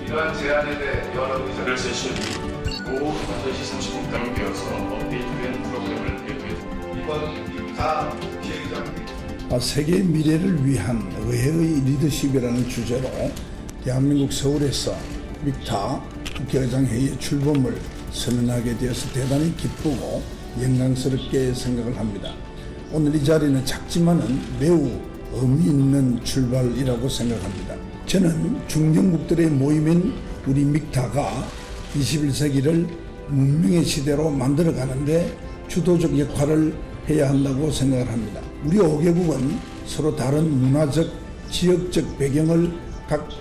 이러한 제안에 대해 여러 의사를 세션이 오후 5시 30분까지 되어서 업데이트된 프로그램을 예고했습니다. 이번 믹타 기획장 세계의 미래를 위한 의회의 리더십이라는 주제로 대한민국 서울에서 믹타 국회의장 회의에 출범을 선언하게 되어서 대단히 기쁘고 영광스럽게 생각을 합니다. 오늘 이 자리는 작지만은 매우 의미 있는 출발이라고 생각합니다. 저는 중견국들의 모임인 우리 믹타가 21세기를 문명의 시대로 만들어가는데 주도적 역할을 해야 한다고 생각을 합니다. 우리 5개국은 서로 다른 문화적, 지역적 배경을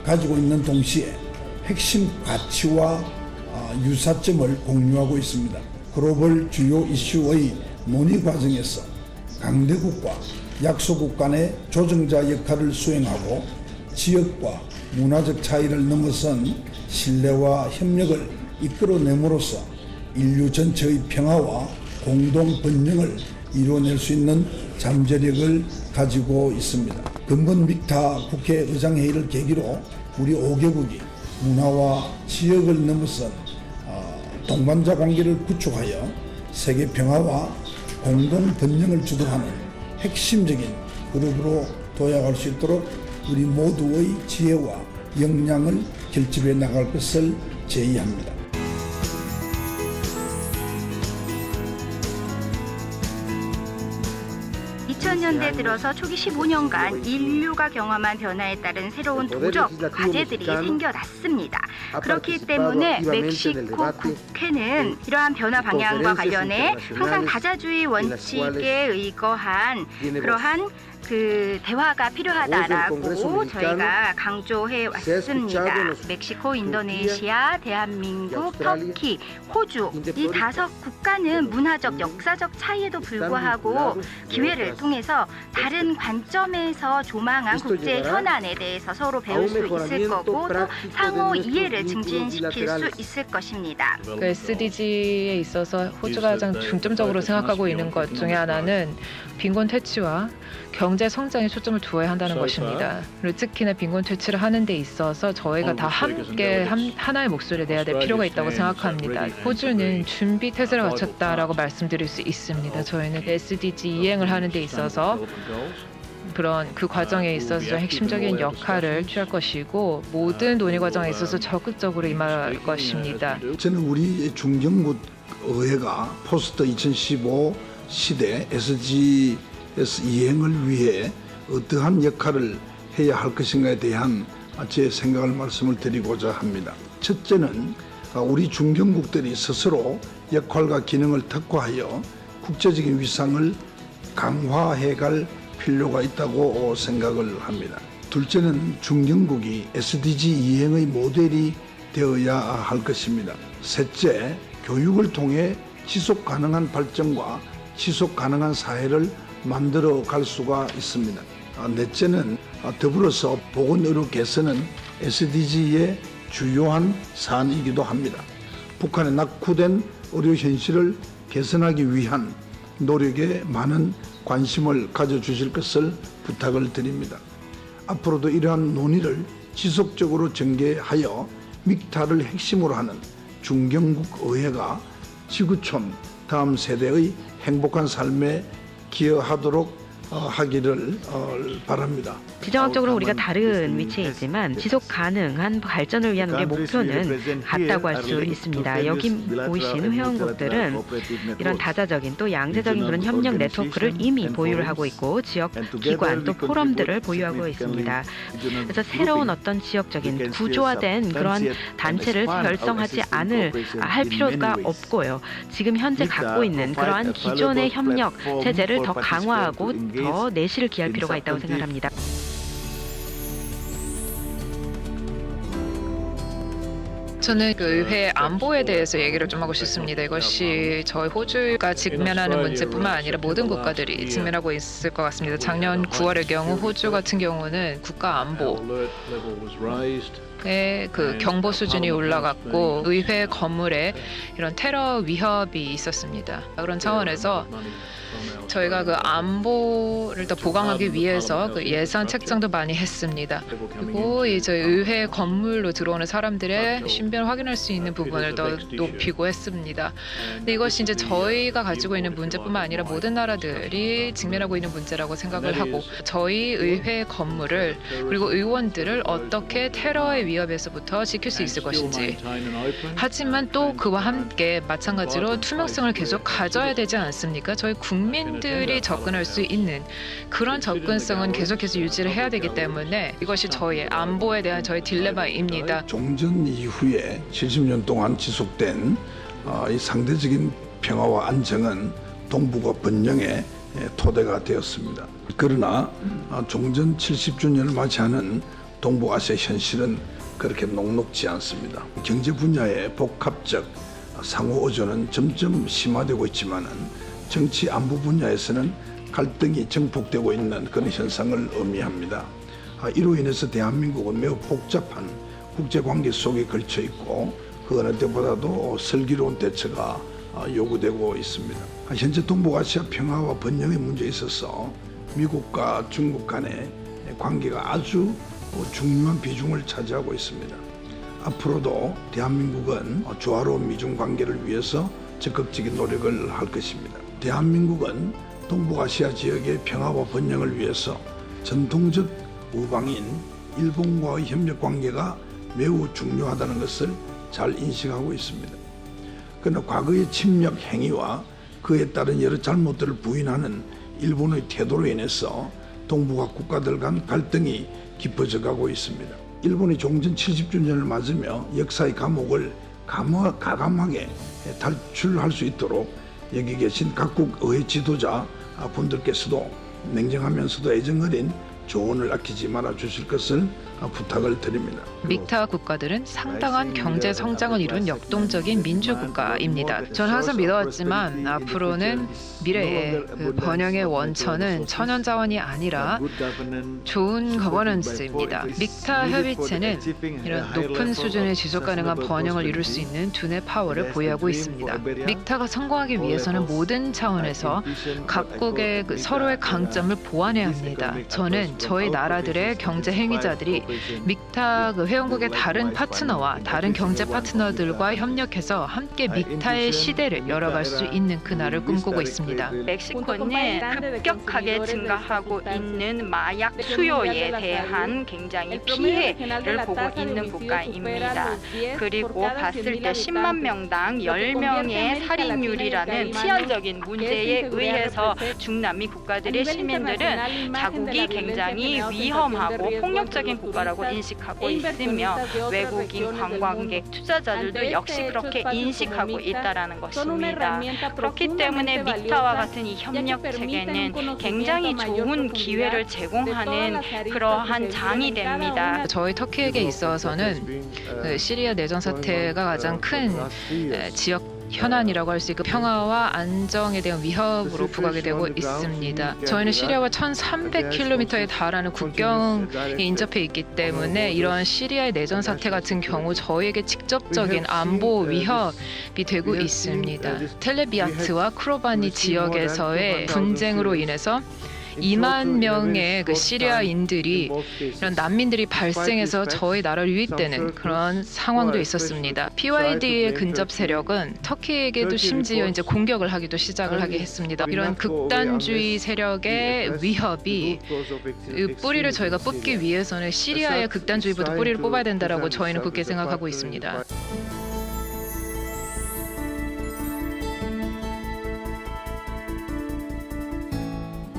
가지고 있는 동시에 핵심 가치와 유사점을 공유하고 있습니다. 글로벌 주요 이슈의 논의 과정에서 강대국과 약소국 간의 조정자 역할을 수행하고 지역과 문화적 차이를 넘어선 신뢰와 협력을 이끌어냄으로써 인류 전체의 평화와 공동 번영을 이루어낼 수 있는 잠재력을 가지고 있습니다. 근본 믹타 국회의장회의를 계기로 우리 5개국이 문화와 지역을 넘어선 동반자 관계를 구축하여 세계 평화와 공동 번영을 주도하는 핵심적인 그룹으로 도약할 수 있도록 우리 모두의 지혜와 역량을 결집해 나갈 것을 제의합니다. 2000년대 들어서 초기 15년간 인류가 경험한 변화에 따른 새로운 도적 과제들이 생겨났습니다. 그렇기 때문에 멕시코 국회는 이러한 변화 방향과 관련해 항상 다자주의 원칙에 의거한 그러한 대화가 필요하다라고 저희가 강조해 왔습니다. 멕시코, 인도네시아, 대한민국, 터키, 호주 이 5국가는 문화적, 역사적 차이에도 불구하고 기회를 통해서 다른 관점에서 조망한 국제 현안에 대해서 서로 배울 수 있을 거고 또 상호 이해를 증진시킬 수 있을 것입니다. SDG에 있어서 호주가 가장 중점적으로 생각하고 있는 것 중에 하나는 빈곤 퇴치와 경제 성장에 초점을 두어야 한다는 것입니다. 그리고 특히나 빈곤 퇴치를 하는 데 있어서 저희가 다 함께 하나의 목소리를 내야 될 필요가 있다고 생각합니다. 호주는 준비 태세를 갖췄다라고 말씀드릴 수 있습니다. 저희는 SDG 이행을 하는 데 있어서 그런 그 과정에 있어서 핵심적인 역할을 취할 것이고 모든 논의 과정에 있어서 적극적으로 임할 것입니다. 저는 우리 중견국 의회가 포스트 2015 시대 SDGs 이행을 위해 어떠한 역할을 해야 할 것인가에 대한 제 생각을 말씀을 드리고자 합니다. 첫째는 우리 중견국들이 스스로 역할과 기능을 특화하여 국제적인 위상을 강화해갈 필요가 있다고 생각을 합니다. 둘째는 중견국이 SDG 이행의 모델이 되어야 할 것입니다. 셋째, 교육을 통해 지속 가능한 발전과 지속 가능한 사회를 만들어 갈 수가 있습니다. 넷째는 더불어서 보건의료 개선은 SDG의 주요한 사안이기도 합니다. 북한의 낙후된 의료 현실을 개선하기 위한 노력에 많은 관심을 가져주실 것을 부탁을 드립니다. 앞으로도 이러한 논의를 지속적으로 전개하여 믹타를 핵심으로 하는 중견국 의회가 지구촌 다음 세대의 행복한 삶에 기여하도록 하기를 바랍니다. 지정학적으로 우리가 다른 위치에 있지만 지속 가능한 발전을 위한 우리의 목표는 같다고 할 수 있습니다. 여기 보이신 회원국들은 이런 다자적인 또 양자적인 그런 협력 네트워크를 이미 보유를 하고 있고 지역 기관 또 포럼들을 보유하고 있습니다. 그래서 새로운 어떤 지역적인 구조화된 그런 단체를 결성하지 할 필요가 없고요. 지금 현재 갖고 있는 그러한 기존의 협력 체제를 더 강화하고 더 내실을 기할 필요가 있다고 생각합니다. 저는 그 의회 안보에 대해서 얘기를 좀 하고 싶습니다. 이것이 저희 호주가 직면하는 문제뿐만 아니라 모든 국가들이 직면하고 있을 것 같습니다. 작년 9월의 경우 호주 같은 경우는 국가 안보 그 경보 수준이 올라갔고 의회 건물에 이런 테러 위협이 있었습니다. 그런 차원에서 저희가 그 안보를 더 보강하기 위해서 그 예산 책정도 많이 했습니다. 그리고 이제 의회 건물로 들어오는 사람들의 신변을 확인할 수 있는 부분을 더 높이고 했습니다. 근데 이것이 이제 저희가 가지고 있는 문제뿐만 아니라 모든 나라들이 직면하고 있는 문제라고 생각을 하고 저희 의회 건물을 그리고 의원들을 어떻게 테러의 위협에서부터 지킬 수 있을 것인지 하지만 또 그와 함께 마찬가지로 투명성을 계속 가져야 되지 않습니까? 저희 국민들이 접근할 수 있는 그런 접근성은 계속해서 유지를 해야 되기 때문에 이것이 저희의 안보에 대한 저희 딜레마입니다. 종전 이후에 70년 동안 지속된 이 상대적인 평화와 안정은 동북아 번영의 토대가 되었습니다. 그러나 종전 70주년을 맞이하는 동북아시아 현실은 그렇게 녹록지 않습니다. 경제 분야의 복합적 상호 의존은 점점 심화되고 있지만은 정치 안보 분야에서는 갈등이 증폭되고 있는 그런 현상을 의미합니다. 이로 인해서 대한민국은 매우 복잡한 국제관계 속에 걸쳐 있고 그 어느 때보다도 슬기로운 대처가 요구되고 있습니다. 현재 동북아시아 평화와 번영의 문제에 있어서 미국과 중국 간의 관계가 아주 중요한 비중을 차지하고 있습니다. 앞으로도 대한민국은 조화로운 미중 관계를 위해서 적극적인 노력을 할 것입니다. 대한민국은 동북아시아 지역의 평화와 번영을 위해서 전통적 우방인 일본과의 협력 관계가 매우 중요하다는 것을 잘 인식하고 있습니다. 그러나 과거의 침략 행위와 그에 따른 여러 잘못들을 부인하는 일본의 태도로 인해서 동북아 국가들 간 갈등이 깊어져 가고 있습니다. 일본이 종전 70주년을 맞으며 역사의 감옥을 가감하게 탈출할 수 있도록 여기 계신 각국 의회 지도자 분들께서도 냉정하면서도 애정 어린 조언을 아끼지 말아 주실 것을 부탁을 드립니다. 믹타 국가들은 상당한 경제 성장을 이룬 역동적인 민주국가입니다. 저는 항상 믿어왔지만 앞으로는 미래의 그 번영의 원천은 천연자원이 아니라 좋은 거버넌스입니다. 믹타 협의체는 이런 높은 수준의 지속 가능한 번영을 이룰 수 있는 두뇌 파워를 보유하고 있습니다. 믹타가 성공하기 위해서는 모든 차원에서 각국의 그 서로의 강점을 보완해야 합니다. 저는 저희 나라들의 경제 행위자들이 믹타 그 회원국의 다른 파트너와 다른 경제 파트너들과 협력해서 함께 믹타의 시대를 열어갈 수 있는 그날을 꿈꾸고 있습니다. 멕시코는 급격하게 증가하고 있는 마약 수요에 대한 굉장히 피해를 보고 있는 국가입니다. 그리고 봤을 때 10만 명당 10명의 살인율이라는 치안적인 문제에 의해서 중남미 국가들의 시민들은 자국이 굉장히 위험하고 폭력적인 국가라고 인식하고 있으며 외국인 관광객 투자자들도 역시 그렇게 인식하고 있다는 것입니다. 그렇기 때문에 믹타와 같은 이 협력 체계는 굉장히 좋은 기회를 제공하는 그러한 장이 됩니다. 저희 터키에게 있어서는 그 시리아 내전 사태가 가장 큰 지역 현안이라고 할 수 있고 평화와 안정에 대한 위협으로 부각이 되고 있습니다. 저희는 시리아와 1,300km에 달하는 국경에 인접해 있기 때문에 이러한 시리아의 내전 사태 같은 경우 저희에게 직접적인 안보 위협이 되고 있습니다. 텔레비아트와 크로바니 지역에서의 분쟁으로 인해서 2만 명의 그 시리아인들이 이런 난민들이 발생해서 저희 나라로 유입되는 그런 상황도 있었습니다. PYD의 근접 세력은 터키에게도 심지어 이제 공격을 하기도 시작을 하게 했습니다. 이런 극단주의 세력의 위협이 그 뿌리를 저희가 뽑기 위해서는 시리아의 극단주의부터 뿌리를 뽑아야 된다라고 저희는 그렇게 생각하고 있습니다.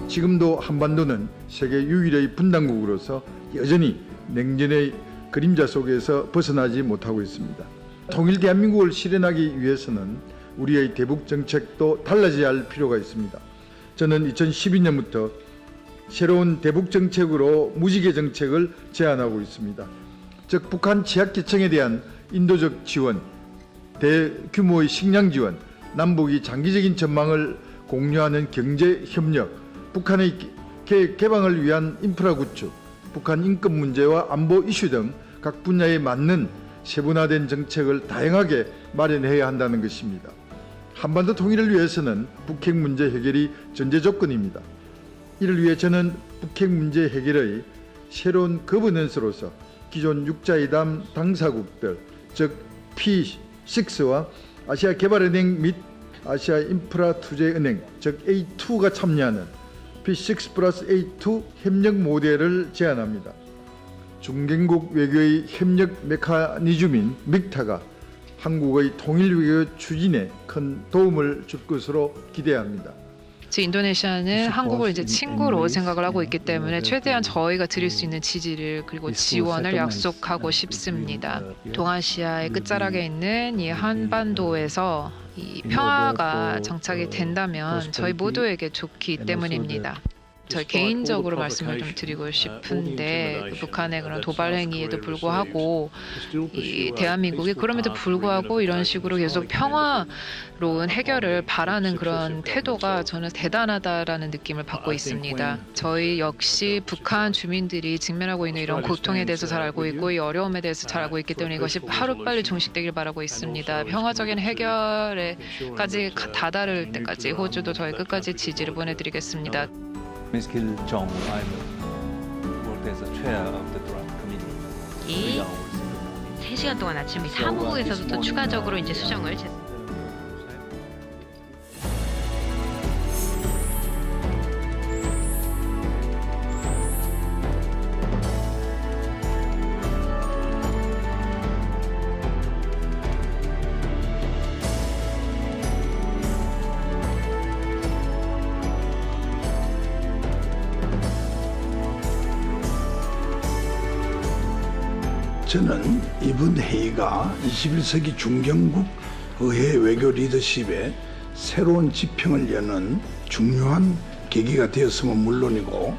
지금도 한반도는 세계 유일의 분단국으로서 여전히 냉전의 그림자 속에서 벗어나지 못하고 있습니다. 통일 대한민국을 실현하기 위해서는 우리의 대북 정책도 달라져야 할 필요가 있습니다. 저는 2012년부터 새로운 대북 정책으로 무지개 정책을 제안하고 있습니다. 즉 북한 취약계층에 대한 인도적 지원, 대규모의 식량 지원, 남북이 장기적인 전망을 공유하는 경제 협력, 북한의 개방을 위한 인프라 구축, 북한 인권 문제와 안보 이슈 등 각 분야에 맞는 세분화된 정책을 다양하게 마련해야 한다는 것입니다. 한반도 통일을 위해서는 북핵 문제 해결이 전제 조건입니다. 이를 위해 저는 북핵 문제 해결의 새로운 거버넌스로서 기존 육자회담 당사국들, 즉 P6와 아시아 개발은행 및 아시아 인프라 투자은행, 즉 A2가 참여하는 P6 플러스 A2 협력 모델을 제안합니다. 중견국 외교의 협력 메커니즘인 믹타가 한국의 통일 외교 추진에 큰 도움을 줄 것으로 기대합니다. 인도네시아는 한국을 이제 친구로 생각을 하고 있기 때문에 최대한 저희가 드릴 수 있는 지지를 그리고 지원을 약속하고 싶습니다. 동아시아의 끝자락에 있는 이 한반도에서 이 평화가 정착이 된다면 저희 모두에게 좋기 때문입니다. 저희 개인적으로 말씀을 좀 드리고 싶은데 북한의 그런 도발 행위에도 불구하고 이 대한민국이 그럼에도 불구하고 이런 식으로 계속 평화로운 해결을 바라는 그런 태도가 저는 대단하다라는 느낌을 받고 있습니다. 저희 역시 북한 주민들이 직면하고 있는 이런 고통에 대해서 잘 알고 있고 이 어려움에 대해서 잘 알고 있기 때문에 이것이 하루빨리 종식되길 바라고 있습니다. 평화적인 해결에까지 다다를 때까지 호주도 저희 끝까지 지지를 보내드리겠습니다. Ms. Kil Chong, I worked as a chair of the draft committee. 이 3시간 동안 아침 이 사무국에서도 또 추가적으로 이제 수정을 저는 이번 회의가 21세기 중견국 의회 외교 리더십의 새로운 지평을 여는 중요한 계기가 되었으면 물론이고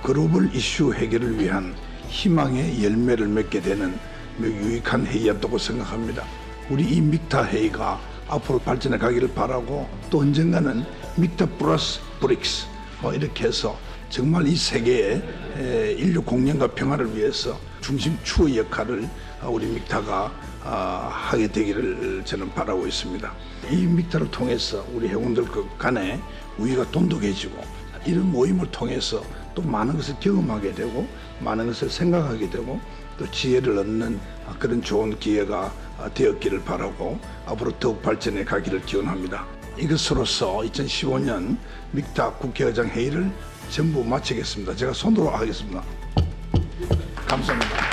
글로벌 이슈 해결을 위한 희망의 열매를 맺게 되는 매우 유익한 회의였다고 생각합니다. 우리 이 믹타 회의가 앞으로 발전해 가기를 바라고 또 언젠가는 믹타 플러스 브릭스 이렇게 해서 정말 이 세계의 인류 공존과 평화를 위해서 중심 추의 역할을 우리 믹타가 하게 되기를 저는 바라고 있습니다. 이 믹타를 통해서 우리 회원들 간에 우위가 돈독해지고 이런 모임을 통해서 또 많은 것을 경험하게 되고 많은 것을 생각하게 되고 또 지혜를 얻는 그런 좋은 기회가 되었기를 바라고 앞으로 더욱 발전해 가기를 기원합니다. 이것으로서 2015년 믹타 국회의장 회의를 전부 마치겠습니다. 제가 손으로 하겠습니다. 감사합니다.